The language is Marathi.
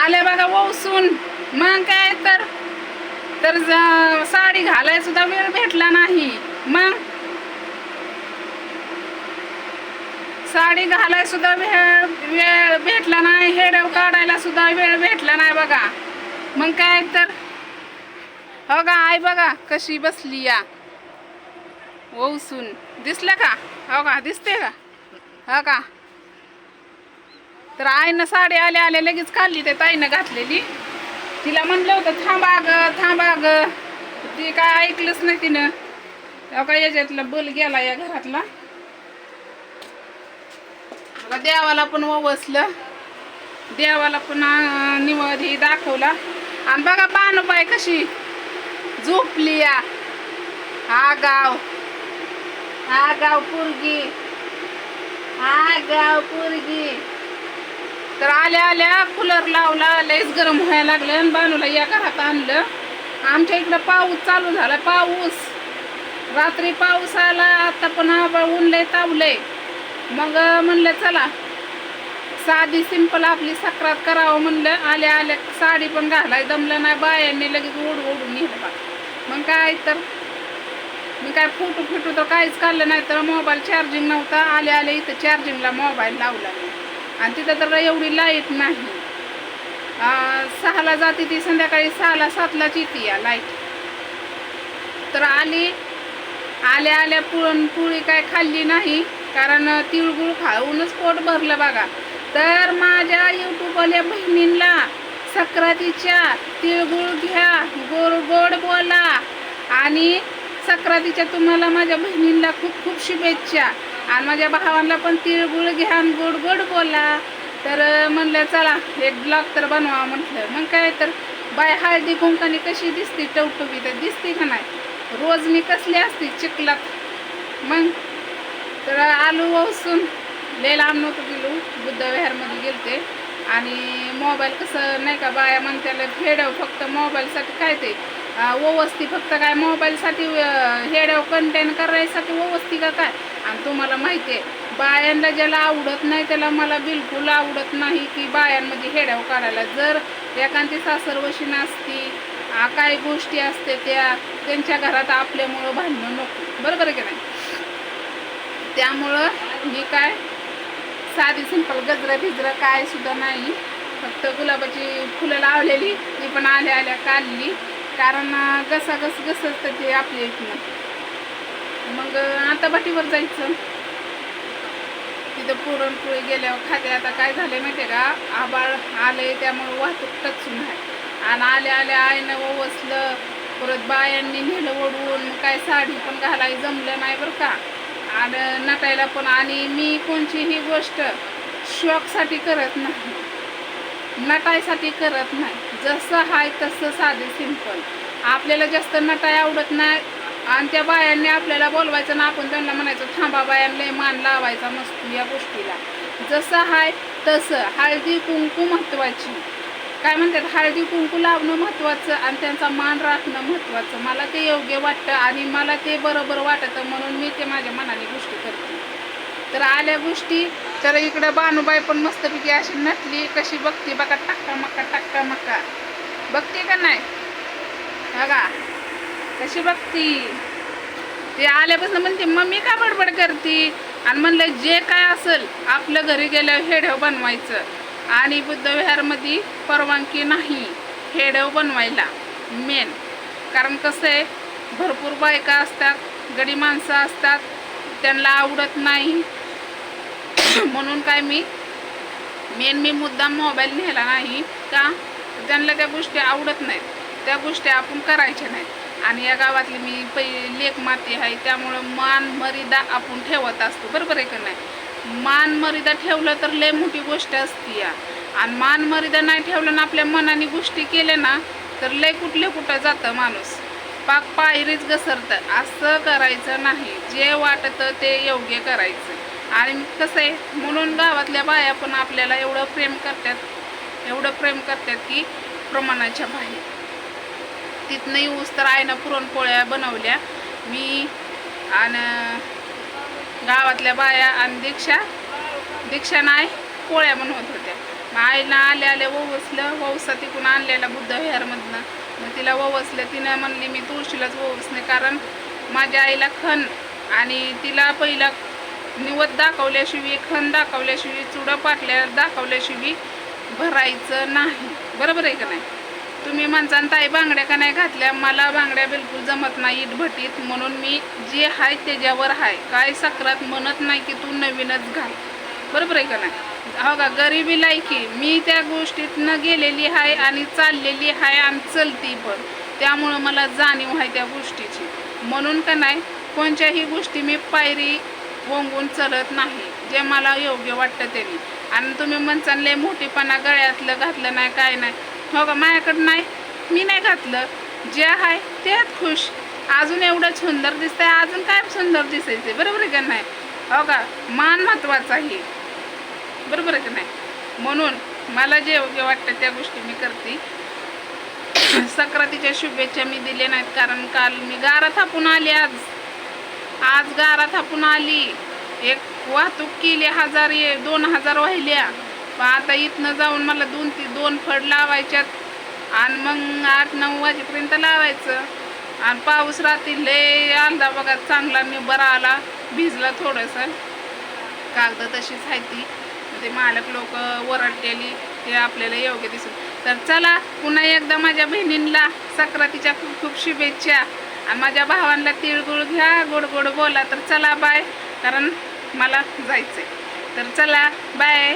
आले बघा वसून. मग काय तर तर साडी घालाय सुद्धा वेळ भेटला नाही. मग साडी घालाय सुद्धा वेळ भेटला नाही. हेडव काढायला सुद्धा वेळ भेटला नाही बघा. मग काय तर हो का आई बघा कशी बसली या वसून. दिसलं का? हो का दिसते का? हो का. तर आईनं साडी आले आले लगेच खाल्ली. ते ताईनं घातलेली. तिला म्हणलं होतं थांबा ग थांबा ग. ती काय ऐकलंच नाही तिनं. हो का याच्यातला बल गेला या घरातला. देवाला पण वसलं. देवाला पण निवद दाखवला. आणि बघा बानुबाई कशी झोपली या. हा गाव पोरगी. हा गाव पोरगी. तर आल्या आल्या कूलर लावला. लयच गरम व्हायला लागलं. आणि बानूला या घरात आणलं. आमच्या इकडं पाऊस चालू झाला. पाऊस रात्री पाऊस आला. आता पण ऊन लय तावलंय. मग म्हणलं चला साधी सिंपल आपली सक्रात करावं म्हणलं. आल्या आल्या साडी पण घालाय दमलं नाही. बायांनी लगेच ओढून नेलं बा. मग काय तर मी काय फोटो तर काहीच काढलं नाही. तर मोबाईल चार्जिंग नव्हता. आल्या आल्या इथं चार्जिंगला मोबाईल लावला. आणि तिथं तर एवढी लाईट नाही. 6ला जाते ती. संध्याकाळी 6ला 7लाच येते या लाईट. तर आल्या आल्या पुरणपोळी काय खाल्ली नाही. कारण तिळगुळ खाऊनच पोट भरलं बघा. तर माझ्या यूट्यूबवाल्या बहिणींना सक्रातीच्या तिळगुळ घ्या. गोड बोला. आणि सक्रातीच्या तुम्हाला माझ्या बहिणींना खूप खूप शुभेच्छा. आणि माझ्या भावांना पण तिळगुळ घ्या आणि गोड बोला. तर म्हणलं चला एक ब्लॉग तर बनवा म्हटलं. मग काय तर बाय हळदी कुंकाने कशी दिसते टवटवी तर दिसते का नाही. रोज मी कसली असते चिखलात. मग तर आलू वसून लय लांब नव्हतं गेलो. बुद्धविहारमध्ये गेलते. आणि मोबाईल कसं नाही का बाया म्हणत्याला हेडव फक्त मोबाईलसाठी काय ते व्यवस्थित फक्त काय मोबाईलसाठी हेडव कंटेंट करायसाठी व्यवस्थित का काय. आणि तुम्हाला माहिती आहे बायांना ज्याला आवडत नाही त्याला मला बिलकुल आवडत नाही की बायांमध्ये हेडव काढायला. जर एखादी सासरवशी नसती काही गोष्टी असते त्यांच्या घरात आपल्यामुळं भांडणं नको. बरोबर आहे की नाही. त्यामुळं मी काय साधी सिंपल गजरं भिजरं काय सुद्धा नाही. फक्त गुलाबाची फुलं लावलेली ती पण आल्या आल्या काढली. कारण घसत ते आपल्या इथनं. मग आता भटीवर जायचं. तिथं पुरणपोळी गेल्यावर खाते. आता काय झालं माहिती आहे का आबाळ आले त्यामुळे वाहतूक टचून आहे. आणि आल्या आल्या आईनं वसलं. परत बायांनी नेलं ओढून. काय साडी पण घालायला जमलं नाही बरं का. आणि नटायला पण. आणि मी कोणतीही गोष्ट शौकसाठी करत नाही. नटायसाठी करत नाही. जसं आहे तसं साधे सिंपल. आपल्याला जास्त नटाय आवडत नाही. आणि त्या बायांनी आपल्याला बोलवायचं ना आपण त्यांना म्हणायचं थांबा बायांना मान लावायचा नसतो या गोष्टीला. जसं आहे तसं. हळदी कुंकू महत्त्वाची. काय म्हणतात हळदी कुंकू लावणं महत्त्वाचं आणि त्यांचा मान राखणं महत्त्वाचं. मला ते योग्य वाटतं आणि मला ते बरोबर वाटतं म्हणून मी ते माझ्या मनाने गोष्टी करते. तर आल्या गोष्टी. तर इकडं बानुबाई पण मस्तपैकी अशी नटली. कशी बघते बघा टक्का मक्का बघते का नाही बघा कशी बघती. ते आल्यापासून म्हणते मम्मी का बडबड करते. आणि म्हणलं जे काय असेल आपलं घरी गेल्यावर हेडव बनवायचं. आणि बुद्धविहारमध्ये परवानगी नाही हेडव बनवायला मेन. कारण कसं आहे भरपूर बायका असतात गडी माणसं असतात त्यांना आवडत नाही. म्हणून काय मी मुद्दाम मोबाईल नेला नाही का त्यांना त्या गोष्टी आवडत नाहीत. त्या गोष्टी आपण करायच्या नाहीत. आणि या गावातली मी लेक माती आहे त्यामुळं मान मर्यादा आपण ठेवत असतो. बरोबर आहे का नाही. मान मर्यादा ठेवलं तर लय मोठी गोष्ट असते या. आणि मान मर्यादा नाही ठेवलं ना आपल्या मनाने गोष्टी केल्या ना तर लय कुठं जातं माणूस. पाक पायरीच घसरतं. असं करायचं नाही. जे वाटतं ते योग्य करायचं. आणि कसं आहे म्हणून गावातल्या बाया पण आपल्याला एवढं प्रेम करतात की प्रमाणाच्या बाहेर. तिथनं येऊस तर आईनं पुरणपोळ्या बनवल्या मी आणि गावातल्या बाया. आणि दीक्षा नाही पोळ्या बनवत होत्या. मग आईला आल्या आल्या ववसलं, ववसा तिकून आणलेला बुद्धविहारमधनं. मग तिला ववसलं, तिनं म्हणली मी तुळशीलाच ववसणे, कारण माझ्या आईला खण आणि तिला पहिला निवत दाखवल्याशिवाय, खण दाखवल्याशिवाय, चुडं पाटल्या दाखवल्याशिवाय भरायचं नाही. बरोबर आहे का नाही? तुम्ही म्हणता ताई बांगड्या का नाही घातल्या, मला बांगड्या बिलकुल जमत नाही इटभटीत, म्हणून मी जे आहे त्याच्यावर आहे. काय सक्रात म्हणत नाही की तू नवीनच घाल. बरोबर आहे का नाही? हो का, गरिबी लायकी मी त्या गोष्टीतनं गेलेली आहे आणि चाललेली आहे आणि चलती पण, त्यामुळं मला जाणीव आहे त्या गोष्टीची. म्हणून का नाही कोणत्याही गोष्टी मी पायरी वंगून चलत नाही, जे मला योग्य वाटतं त्यांनी. आणि तुम्ही म्हणसान लय मोठीपणा गळ्यातलं घातलं नाही काय नाही, हो का, माझ्याकडं नाही, मी नाही घातलं, जे आहे त्यात खुश. अजून एवढं सुंदर दिसतंय, अजून काय सुंदर दिसायचे. बरोबर आहे का नाही? हो का, मान महत्वाचा आहे. बरोबर आहे का नाही? म्हणून मला जे योग्य वाटतं त्या गोष्टी मी करते. सक्रातीच्या शुभेच्छा मी दिल्या नाहीत, कारण काल मी गारा थापून आली. आज गारा थापून आली, एक वाहतूक केली, 2000 वाहिल्या. पण आता इथनं जाऊन मला 2 फड लावायच्यात आणि मग 8-9 वाजेपर्यंत लावायचं. आणि पाऊस रात्री लय आलता बघा, चांगला बरा आला, भिजला थोडंसं. कागद तशीच आहे ती, ते मालक लोक ओरडलेली, ते आपल्याला योग्य दिसत. तर चला, पुन्हा एकदा माझ्या बहिणींना सक्रातीच्या खूप खूप शुभेच्छा. आणि माझ्या भावांना तिळगुळ घ्या, गोड गोड बोला. तर चला बाय, कारण मला जायचंय. तर चला बाय.